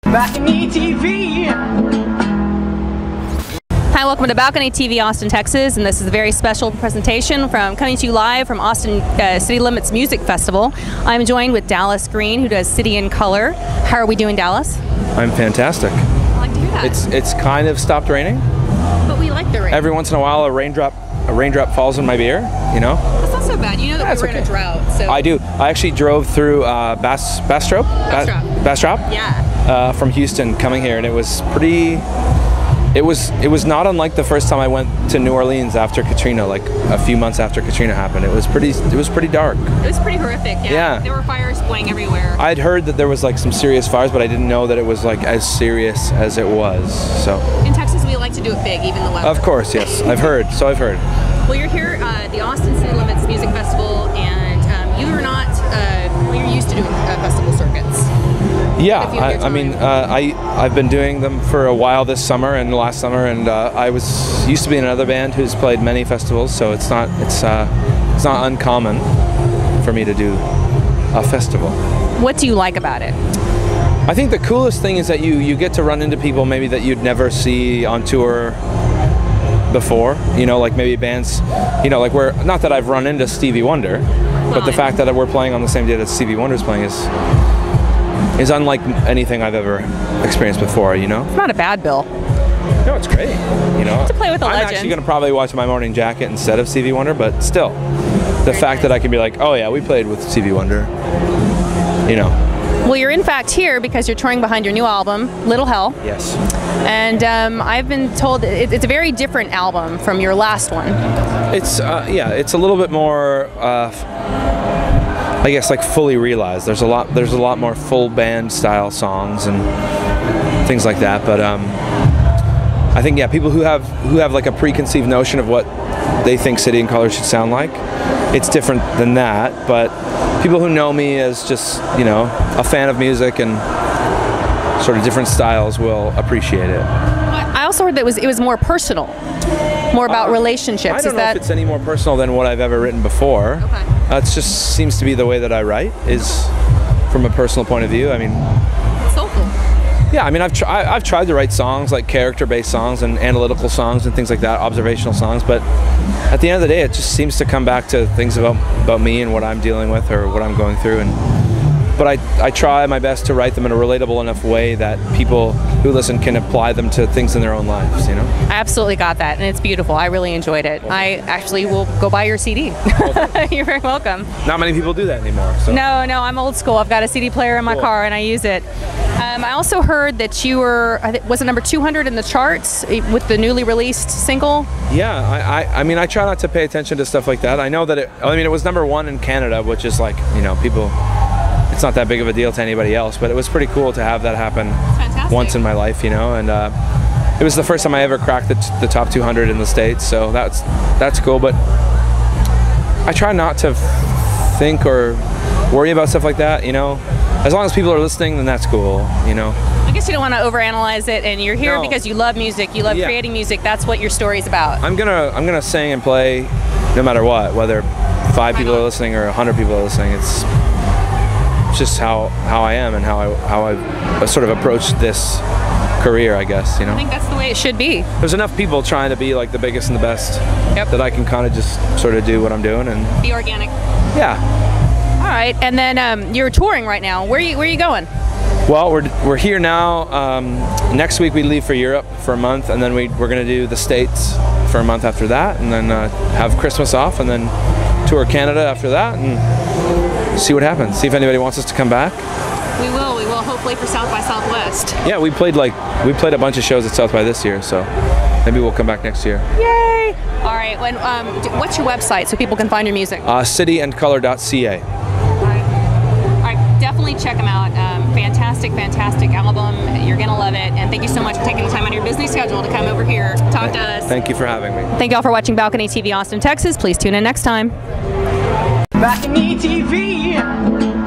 BalconyTV. Hi, welcome to Balcony TV, Austin, Texas, and this is a very special presentation coming to you live from Austin City Limits Music Festival. I'm joined with Dallas Green, who does City in Color. How are we doing, Dallas? I'm fantastic. I like to hear that. It's kind of stopped raining. But we like the rain. Every once in a while, a raindrop falls in my beer. You know. That's not so bad. You know that we were in a drought. So I do. I actually drove through Bastrop. Yeah. From Houston coming here, and it was pretty. It was not unlike the first time I went to New Orleans after Katrina, like a few months after Katrina happened. It was pretty dark. It was pretty horrific. Yeah. There were fires going everywhere. I'd heard that there was like some serious fires, but I didn't know that it was like as serious as it was. So in Texas, we like to do it big, even the weather. Of course, yes. I've heard. Well, you're here at the Austin City Limits Music Festival, and you're used to doing festival circuits. Yeah, I've been doing them for a while this summer and last summer, and I used to be in another band who's played many festivals, so it's not uncommon for me to do a festival. What do you like about it? I think the coolest thing is that you get to run into people maybe that you'd never see on tour before. You know, like maybe bands, you know, like not that I've run into Stevie Wonder, but the fact that we're playing on the same day that Stevie Wonder's playing is unlike anything I've ever experienced before, you know? It's not a bad bill. No, it's great, you know? To play with a legend. I'm actually going to probably watch My Morning Jacket instead of Stevie Wonder, but still, the fact that I can be like, oh yeah, we played with Stevie Wonder, you know? Well, you're in fact here because you're touring behind your new album, Little Hell. Yes. And I've been told it's a very different album from your last one. It's, it's a little bit more, I guess, like fully realized. There's a lot more full band style songs and things like that. But I think people who have like a preconceived notion of what they think City in Color should sound like, it's different than that. But people who know me as just, you know, a fan of music and sort of different styles will appreciate it. I also heard that it was more personal, more about relationships. I don't know if it's any more personal than what I've ever written before. Okay. It just seems to be the way that I write, is from a personal point of view. I mean, soulful. Yeah, I mean, I've tried to write songs, like character-based songs and analytical songs and things like that, observational songs, but at the end of the day, it just seems to come back to things about me and what I'm dealing with or what I'm going through. But I try my best to write them in a relatable enough way that people who listen can apply them to things in their own lives, you know? I absolutely got that, and it's beautiful. I really enjoyed it. I actually will go buy your CD. You're very welcome. Not many people do that anymore. So. No, I'm old school. I've got a CD player in my car, and I use it. I also heard that you were, was it number 200 in the charts with the newly released single? Yeah, I mean, I try not to pay attention to stuff like that. I know that it was number 1 in Canada, which is like, you know, people... It's not that big of a deal to anybody else, but it was pretty cool to have that happen once in my life, you know, and it was the first time I ever cracked the top 200 in the States, so that's cool, but I try not to think or worry about stuff like that, you know. As long as people are listening, then that's cool, you know. I guess you don't want to overanalyze it, and you're here because you love music, you love creating music, that's what your story's about. I'm gonna sing and play no matter what, whether 5 people are listening or 100 people are listening. It's just how I am and how I sort of approached this career, I guess, you know. I think that's the way it should be. There's enough people trying to be like the biggest and the best that I can kind of just sort of do what I'm doing and be organic. Yeah. All right, and then you're touring right now. Where are you going? Well, we're here now. Next week we leave for Europe for a month, and then we're going to do the States for a month after that, and then have Christmas off, and then tour Canada after that, and see what happens. See if anybody wants us to come back. We will. Hopefully for South by Southwest. Yeah, we played a bunch of shows at South by this year, so maybe we'll come back next year. Yay! All right. What's your website so people can find your music? cityandcolor.ca. All right. Definitely check them out. Fantastic album. You're gonna love it. And thank you so much for taking the time on your busy schedule to come over here, talk to us. Thank you for having me. Thank you all for watching Balcony TV Austin, Texas. Please tune in next time. BalconyTV.